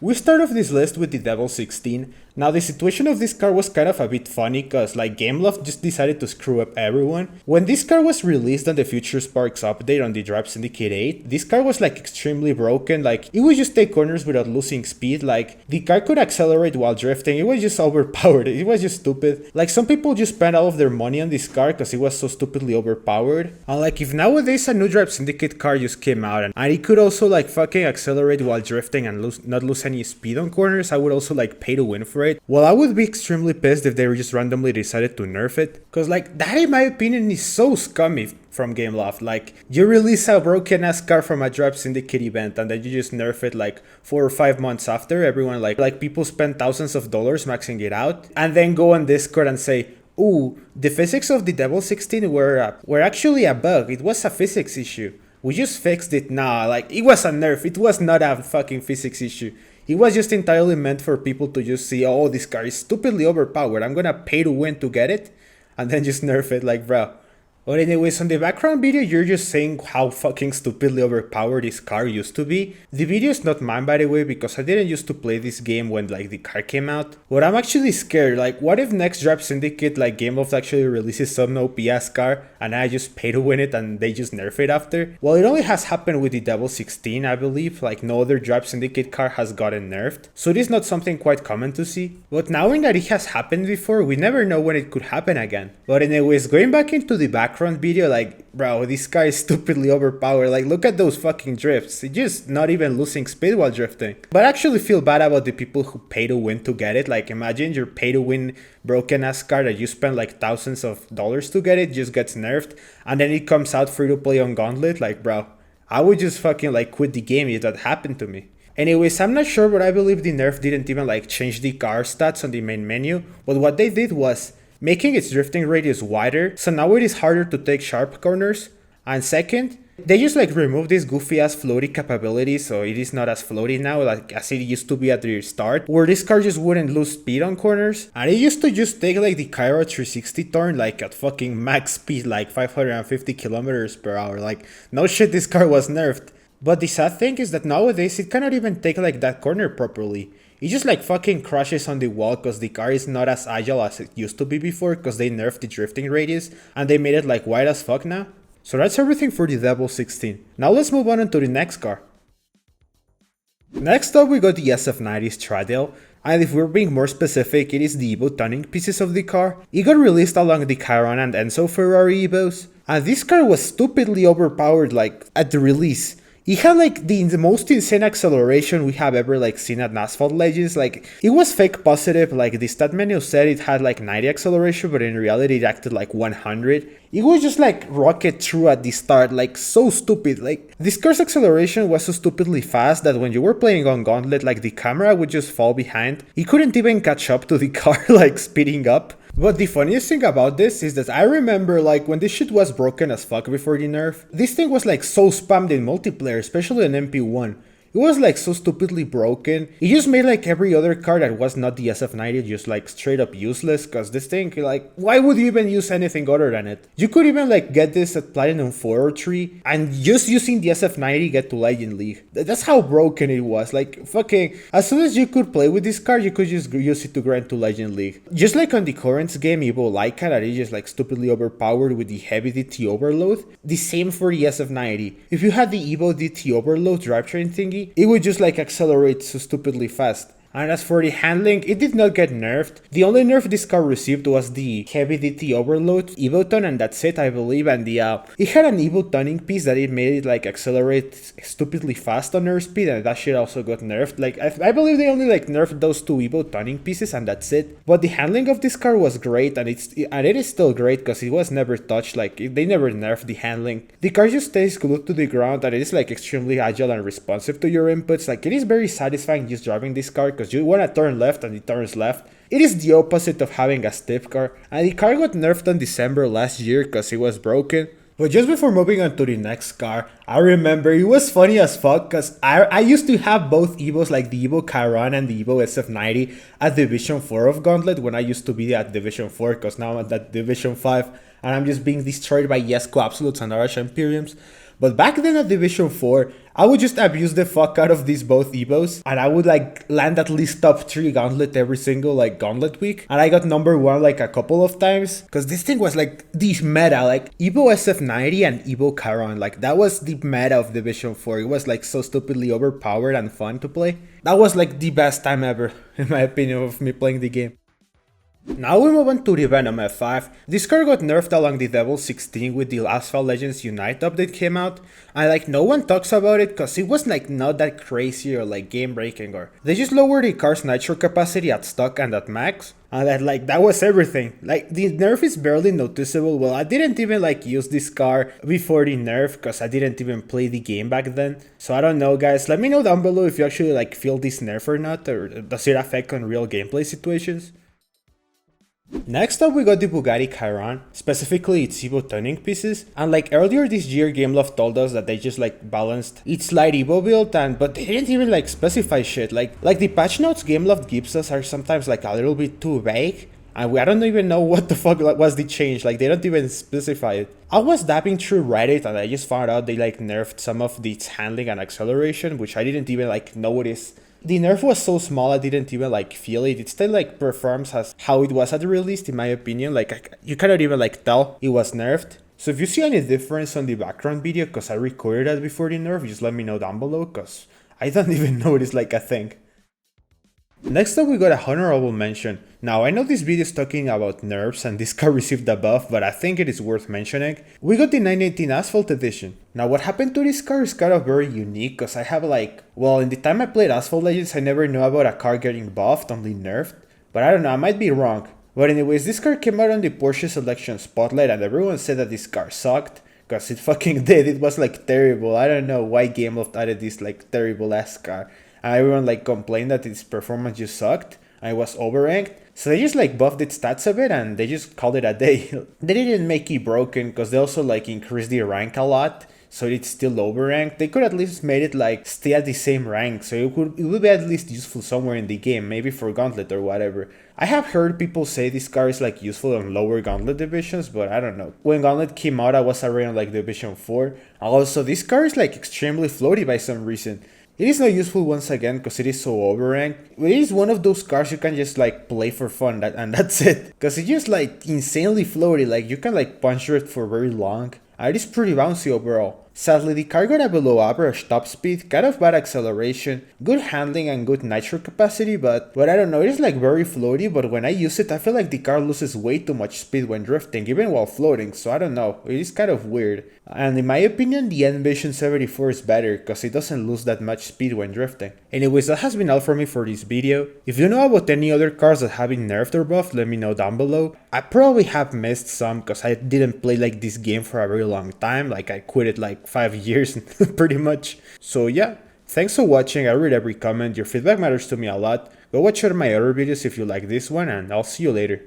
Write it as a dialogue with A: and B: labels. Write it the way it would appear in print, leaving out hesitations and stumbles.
A: We start off this list with the Devel 16. Now the situation of this car was kind of a bit funny cause like Gameloft just decided to screw up everyone. When this car was released on the Future Sparks update on the Drive Syndicate 8, this car was like extremely broken, like it would just take corners without losing speed, like the car could accelerate while drifting, it was just overpowered, it was just stupid. Like some people just spent all of their money on this car cause it was so stupidly overpowered. And like if nowadays a new Drive Syndicate car just came out and it could also like fucking accelerate while drifting and not lose any speed on corners, I would also like pay to win for it. Well, I would be extremely pissed if they just randomly decided to nerf it, cause like that in my opinion is so scummy from Gameloft. Like you release a broken ass car from a Drive Syndicate event and then you just nerf it like 4 or 5 months after. Everyone like people spend thousands of dollars maxing it out and then go on Discord and say, ooh, the physics of the Devel 16 were actually a bug, it was a physics issue. We just fixed it. Nah, like it was a nerf, it was not a fucking physics issue. It was just entirely meant for people to just see, oh, this car is stupidly overpowered, I'm gonna pay to win to get it, and then just nerf it, like, bro. But anyways, on the background video, you're just saying how fucking stupidly overpowered this car used to be. The video is not mine, by the way, because I didn't used to play this game when like the car came out. But I'm actually scared, like what if next Drive Syndicate like Gameloft actually releases some OP ass car and I just pay to win it and they just nerf it after? Well, it only has happened with the Devel 16, I believe, like no other Drive Syndicate car has gotten nerfed. So it is not something quite common to see. But knowing that it has happened before, we never know when it could happen again. But anyways, going back into the background video, like bro, this car is stupidly overpowered. Like look at those fucking drifts, it's just not even losing speed while drifting. But I actually feel bad about the people who pay to win to get it. Like imagine your pay to win broken ass car that you spend like thousands of dollars to get it just gets nerfed and then it comes out free to play on Gauntlet. Like bro, I would just fucking like quit the game if that happened to me. Anyways, I'm not sure, but I believe the nerf didn't even like change the car stats on the main menu, but what they did was making its drifting radius wider, so now it is harder to take sharp corners. And second, they just like removed this goofy ass floaty capability, so it is not as floaty now like as it used to be at the start, where this car just wouldn't lose speed on corners. And it used to just take like the Chiron 360 turn like at fucking max speed, like 550 kilometers per hour. Like no shit, this car was nerfed. But the sad thing is that nowadays it cannot even take like that corner properly. It just like fucking crashes on the wall cause the car is not as agile as it used to be before cause they nerfed the drifting radius and they made it like wide as fuck now. So that's everything for the Devel 16. Now let's move on to the next car. Next up we got the SF90 Stradale. And if we're being more specific, it is the EVO tuning pieces of the car. It got released along the Chiron and Enzo Ferrari EVOs. And this car was stupidly overpowered like at the release. It had like the most insane acceleration we have ever like seen at Asphalt Legends. Like it was fake positive, like the stat menu said it had like 90 acceleration, but in reality it acted like 100. It was just like rocket through at the start, like so stupid. Like this car's acceleration was so stupidly fast that when you were playing on Gauntlet, like the camera would just fall behind. It couldn't even catch up to the car like speeding up. But the funniest thing about this is that I remember like when this shit was broken as fuck before the nerf, this thing was like so spammed in multiplayer, especially in MP1. It was like so stupidly broken. It just made like every other car that was not the SF90 just like straight up useless, cause this thing, like, why would you even use anything other than it? You could even like get this at Platinum 4 or 3 and just using the SF90 get to Legend League. That's how broken it was. Like fucking, as soon as you could play with this car, you could just use it to grind to Legend League. Just like on the current game EVO Laika that is just like stupidly overpowered with the heavy DT overload. The same for the SF90. If you had the EVO DT overload drivetrain thingy, it would just like accelerate so stupidly fast. And as for the handling, it did not get nerfed. The only nerf this car received was the heavy DT overload EVO ton, and that's it, I believe. And it had an EVO tuning piece that it made it like accelerate stupidly fast on airspeed, and that shit also got nerfed. Like I believe they only like nerfed those two EVO tuning pieces, and that's it. But the handling of this car was great, and it is still great because it was never touched. Like they never nerfed the handling. The car just stays glued to the ground, and it is like extremely agile and responsive to your inputs. Like it is very satisfying just driving this car, because you want to turn left and it turns left. It is the opposite of having a stiff car, and the car got nerfed in December last year because it was broken. But just before moving on to the next car, I remember it was funny as fuck because I used to have both EVOs, like the EVO Chiron and the EVO SF90 at Division 4 of Gauntlet when I used to be at Division 4, because now I'm at Division 5 and I'm just being destroyed by Yesco Absolutes and Arash Imperiums. But back then at Division 4, I would just abuse the fuck out of these both EVOs, and I would like land at least top 3 gauntlet every single like gauntlet week, and I got number 1 like a couple of times, because this thing was like the meta, like EVO SF90 and EVO Chiron, like that was the meta of Division 4. It was like so stupidly overpowered and fun to play. That was like the best time ever, in my opinion, of me playing the game. Now we move on to the Venom F5. This car got nerfed along the Devel 16 with the Asphalt Legends Unite update came out, and like no one talks about it cause it was like not that crazy or like game breaking, or they just lowered the car's nitro capacity at stock and at max, and that was everything. Like the nerf is barely noticeable. Well, I didn't even like use this car before the nerf cause I didn't even play the game back then, so I don't know guys, let me know down below if you actually like feel this nerf or not, or does it affect on real gameplay situations. Next up we got the Bugatti Chiron, specifically its EVO tuning pieces, and like earlier this year Gameloft told us that they just like balanced its light EVO build, but they didn't even like specify shit, like the patch notes Gameloft gives us are sometimes like a little bit too vague, and I don't even know what the fuck was the change, like they don't even specify it. I was dabbing through Reddit and I just found out they like nerfed some of its handling and acceleration, which I didn't even like notice. The nerf was so small I didn't even like feel it. It still like performs as how it was at the release in my opinion. Like you cannot even like tell it was nerfed. So if you see any difference on the background video cause I recorded that before the nerf, just let me know down below cause I don't even know it is like a thing. Next up we got a honorable mention. Now I know this video is talking about nerfs and this car received a buff, but I think it is worth mentioning. We got the 918 Asphalt Edition. Now what happened to this car is kind of very unique cause I have like, well in the time I played Asphalt Legends I never knew about a car getting buffed, only nerfed. But I don't know, I might be wrong. But anyways, this car came out on the Porsche Selection Spotlight and everyone said that this car sucked. Cause it fucking did, it was like terrible. I don't know why Gameloft added this like terrible ass car. And everyone like complained that its performance just sucked and it was overranked. So they just like buffed its stats a bit and they just called it a day. They didn't make it broken because they also like increased the rank a lot. So it's still overranked. They could at least made it like stay at the same rank. So it would be at least useful somewhere in the game, maybe for Gauntlet or whatever. I have heard people say this car is like useful on lower Gauntlet divisions, but I don't know. When Gauntlet came out I was already on like Division 4. Also this car is like extremely floaty by some reason. It is not useful once again because it is so overranked. It is one of those cars you can just like play for fun and that's it. Because it's just like insanely floaty, like you can like puncture it for very long. And it is pretty bouncy overall. Sadly, the car got a below average top speed, kind of bad acceleration, good handling and good nitro capacity, but I don't know, it is like very floaty, but when I use it I feel like the car loses way too much speed when drifting, even while floating, so I don't know, it is kind of weird. And in my opinion, the Envision 74 is better, cause it doesn't lose that much speed when drifting. Anyways, that has been all for me for this video. If you know about any other cars that have been nerfed or buffed, let me know down below. I probably have missed some, cause I didn't play like this game for a very long time, like I quit it like 5 years pretty much. So yeah, thanks for watching, I read every comment, your feedback matters to me a lot. Go watch out my other videos if you like this one, and I'll see you later.